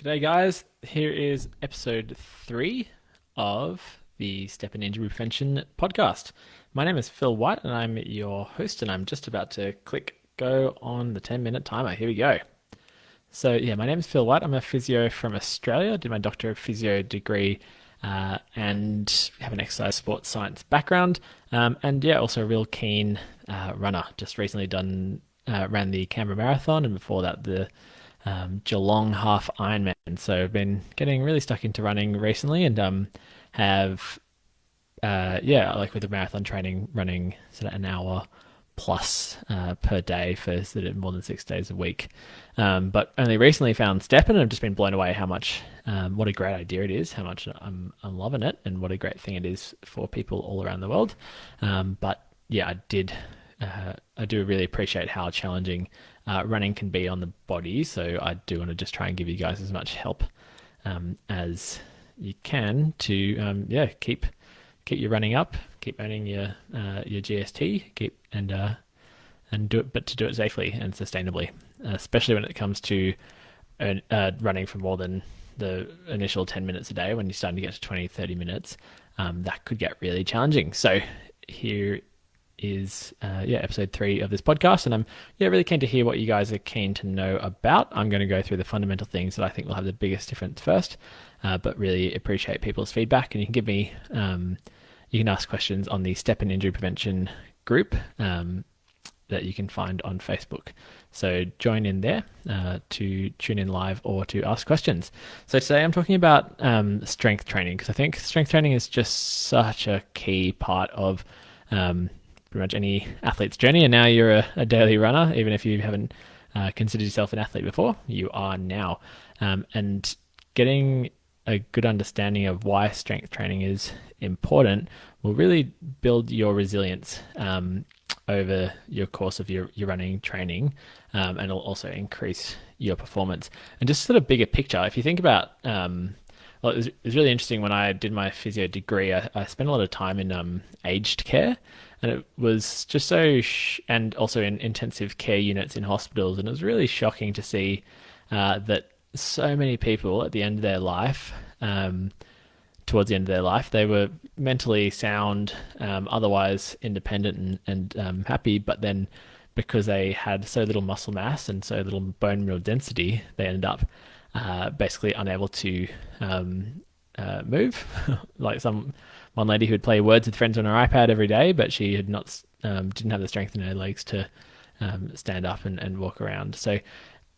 G'day, guys. Here is episode 3 of the STEPN Injury Prevention Podcast. My name is Phil White, and I'm your host, and I'm just about to click go on the 10-minute timer. Here we go. So, my name is Phil White. I'm a physio from Australia. I did my Doctor of Physio degree and have an exercise sports science background. Also a real keen runner. Just recently ran the Canberra Marathon, and before that, the Geelong half Ironman. So I've been getting really stuck into running recently, and have like with the marathon training, running sort of an hour plus per day for sort of more than 6 days a week. But only recently found STEPN, and I've just been blown away how much what a great idea it is, how much I'm loving it, and what a great thing it is for people all around the world. I do really appreciate how challenging running can be on the body. So I do want to just try and give you guys as much help as you can to keep your running up, keep earning your GST, and do it, but to do it safely and sustainably, especially when it comes to running for more than the initial 10 minutes a day. When you're starting to get to 20, 30 minutes, that could get really challenging. So here is episode 3 of this podcast, and I'm really keen to hear what you guys are keen to know about. I'm going to go through the fundamental things that I think will have the biggest difference first, but really appreciate people's feedback, and you can give me you can ask questions on the STEPN Injury Prevention group that you can find on Facebook. So join in there to tune in live or to ask questions. So today I'm talking about strength training, because I think strength training is just such a key part of pretty much any athlete's journey. And now you're a daily runner, even if you haven't considered yourself an athlete before, you are now. And getting a good understanding of why strength training is important will really build your resilience over your course of your running training, and it'll also increase your performance. And just sort of bigger picture, if you think about it was really interesting when I did my physio degree. I spent a lot of time in aged care, and it was just and also in intensive care units in hospitals, and it was really shocking to see that so many people at the end of their life, towards the end of their life, they were mentally sound, otherwise independent and happy, but then because they had so little muscle mass and so little bone mineral density, they ended up basically unable to move. Like one lady who would play words with friends on her iPad every day, but she had not didn't have the strength in her legs to stand up and walk around. So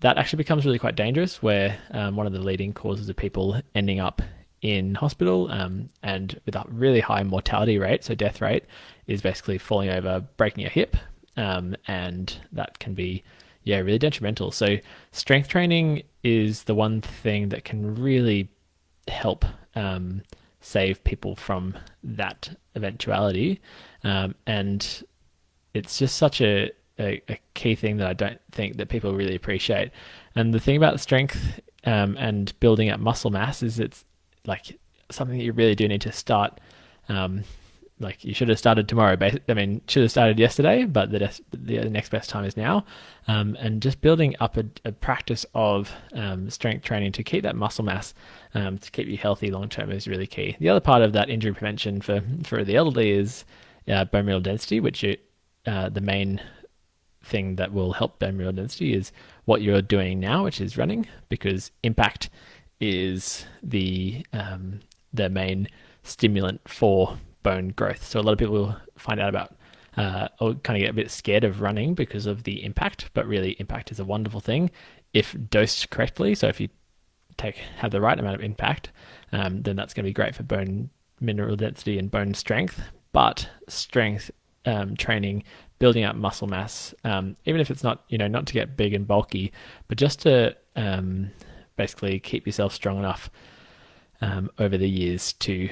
that actually becomes really quite dangerous, where one of the leading causes of people ending up in hospital and with a really high mortality rate, so death rate, is basically falling over, breaking your hip, and that can be really detrimental. So strength training is the one thing that can really help save people from that eventuality, and it's just such a key thing that I don't think that people really appreciate. And the thing about strength and building up muscle mass is it's like something that you really do need to start. Like you should have started tomorrow. Should have started yesterday, but the next best time is now. And just building up a practice of strength training to keep that muscle mass, to keep you healthy long term, is really key. The other part of that injury prevention for the elderly is bone mineral density, which the main thing that will help bone mineral density is what you're doing now, which is running, because impact is the main stimulant for bone growth. So a lot of people will find out about or kind of get a bit scared of running because of the impact, but really impact is a wonderful thing if dosed correctly. So if you have the right amount of impact, then that's going to be great for bone mineral density and bone strength. But strength training, building up muscle mass, even if it's not to get big and bulky, but just to basically keep yourself strong enough over the years to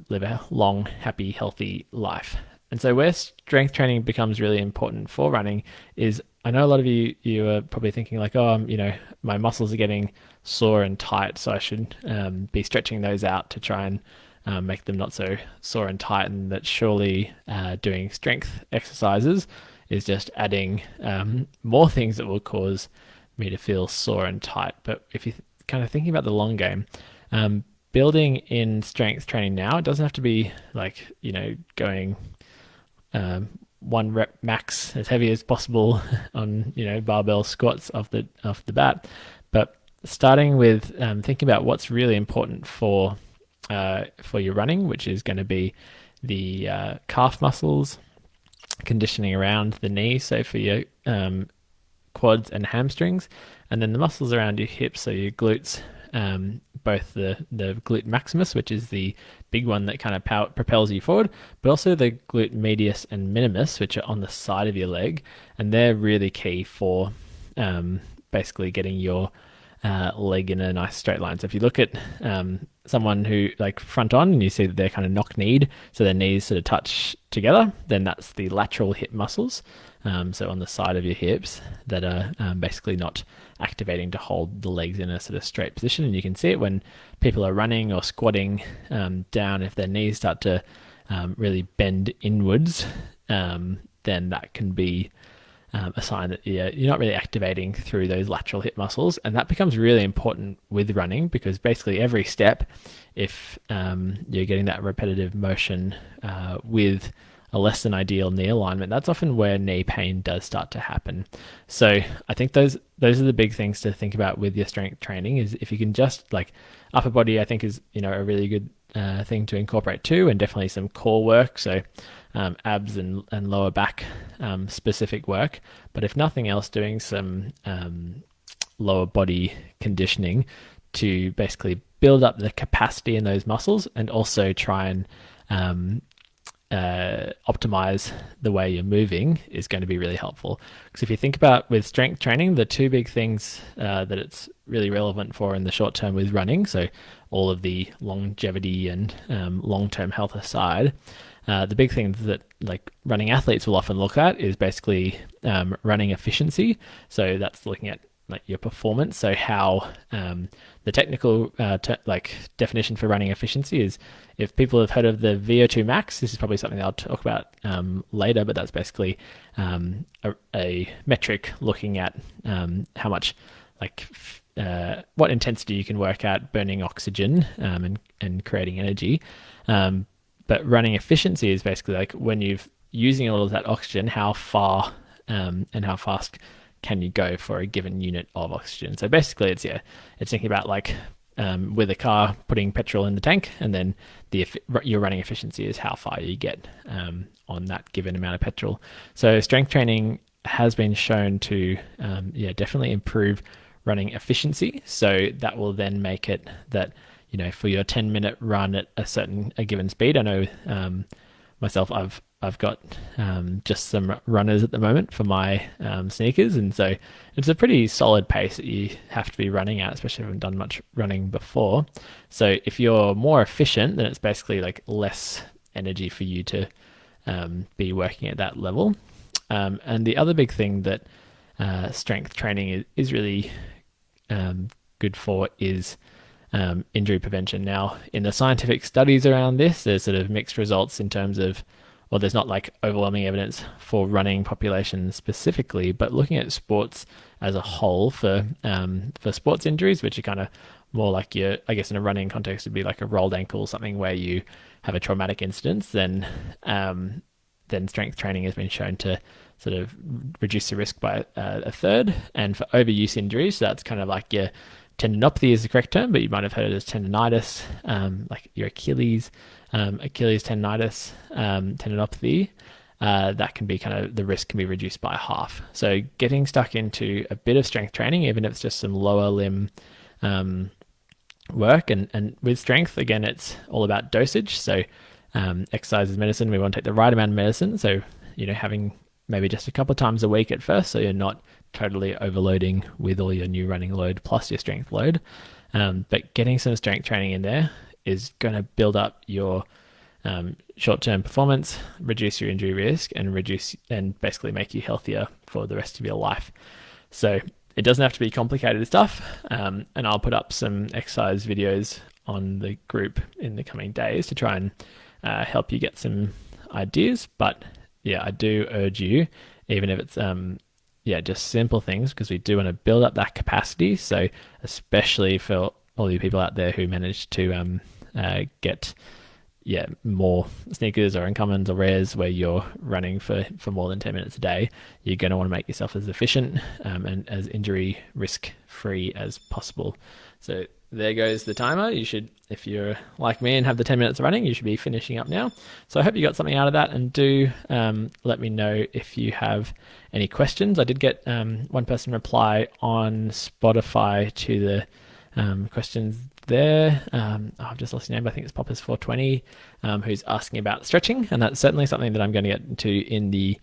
live a long, happy, healthy life. And so where strength training becomes really important for running is, I know a lot of you are probably thinking like, my muscles are getting sore and tight, so I should be stretching those out to try and make them not so sore and tight, and that surely doing strength exercises is just adding more things that will cause me to feel sore and tight. But if you kind of thinking about the long game, building in strength training now, it doesn't have to be like, going 1 rep max as heavy as possible on, barbell squats off the bat, but starting with thinking about what's really important for your running, which is going to be the calf muscles, conditioning around the knee, so for your quads and hamstrings, and then the muscles around your hips, so your glutes, both the glute maximus, which is the big one that kind of propels you forward, but also the glute medius and minimus, which are on the side of your leg, and they're really key for basically getting your leg in a nice straight line. So if you look at someone who like front on and you see that they're kind of knock-kneed, so their knees sort of touch together, then that's the lateral hip muscles, so on the side of your hips that are basically not activating to hold the legs in a sort of straight position. And you can see it when people are running or squatting down. If their knees start to really bend inwards, then that can be a sign that you're not really activating through those lateral hip muscles. And that becomes really important with running, because basically every step, if you're getting that repetitive motion with a less than ideal knee alignment, that's often where knee pain does start to happen. So I think those are the big things to think about with your strength training. Is if you can just like upper body, I think is a really good thing to incorporate too, and definitely some core work, so abs and lower back specific work. But if nothing else, doing some lower body conditioning to basically build up the capacity in those muscles, and also try and optimize the way you're moving is going to be really helpful. Because if you think about with strength training, the two big things that it's really relevant for in the short term with running, so all of the longevity and long-term health aside, the big things that like running athletes will often look at is basically running efficiency. So that's looking at like your performance. So how the technical definition for running efficiency is, if people have heard of the VO2 max, this is probably something I'll talk about later, but that's basically a metric looking at how much what intensity you can work at burning oxygen and creating energy. But running efficiency is basically like when you're using all of that oxygen, how far and how fast can you go for a given unit of oxygen. So basically it's thinking about like with a car putting petrol in the tank, and then your running efficiency is how far you get on that given amount of petrol. So strength training has been shown to definitely improve running efficiency. So that will then make it that for your 10-minute run at a given speed. I know myself, I've got just some runners at the moment for my sneakers, and so it's a pretty solid pace that you have to be running at, especially if you haven't done much running before. So if you're more efficient, then it's basically like less energy for you to be working at that level. And the other big thing that strength training is really good for is injury prevention. Now, in the scientific studies around this, there's sort of mixed results in terms of, well, there's not like overwhelming evidence for running populations specifically, but looking at sports as a whole for sports injuries, which are kind of more like I guess in a running context would be like a rolled ankle, something where you have a traumatic incident, then strength training has been shown to sort of reduce the risk by a third. And for overuse injuries, so that's kind of like your tendinopathy is the correct term, but you might have heard it as tendinitis, like your Achilles tendinitis, tendinopathy, that can be kind of, the risk can be reduced by half. So getting stuck into a bit of strength training, even if it's just some lower limb work, and with strength, again, it's all about dosage. So exercise is medicine. We want to take the right amount of medicine. So, having maybe just a couple of times a week at first, so you're not totally overloading with all your new running load plus your strength load. But getting some strength training in there is going to build up your short-term performance, reduce your injury risk, and basically make you healthier for the rest of your life. So it doesn't have to be complicated stuff. And I'll put up some exercise videos on the group in the coming days to try and help you get some ideas. But yeah, I do urge you, even if it's yeah, just simple things, because we do want to build up that capacity. So especially for all you people out there who managed to get more sneakers or uncommons or rares where you're running for more than 10 minutes a day, you're going to want to make yourself as efficient and as injury risk free as possible. So there goes the timer. You should, if you're like me and have the 10 minutes of running, you should be finishing up now. So I hope you got something out of that, and do let me know if you have any questions. I did get one person reply on Spotify to the questions there. I've just lost your name, but I think it's Poppers420, who's asking about stretching, and that's certainly something that I'm going to get into in the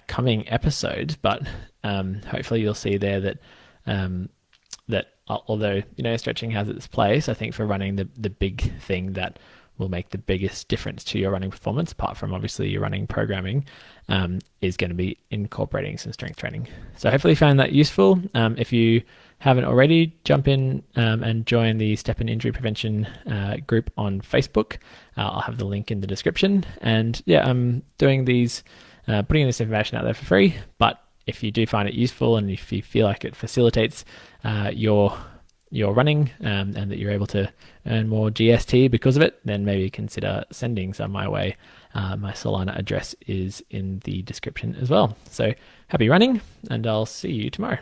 coming episodes. But hopefully you'll see there that although stretching has its place, I think for running, the big thing that will make the biggest difference to your running performance, apart from obviously your running programming, is going to be incorporating some strength training. So hopefully you found that useful. If you haven't already, jump in and join the STEPN Injury Prevention group on Facebook. I'll have the link in the description. And yeah, I'm doing these, putting this information out there for free. But if you do find it useful, and if you feel like it facilitates your running, and that you're able to earn more GST because of it, then maybe consider sending some my way. My Solana address is in the description as well. So happy running, and I'll see you tomorrow.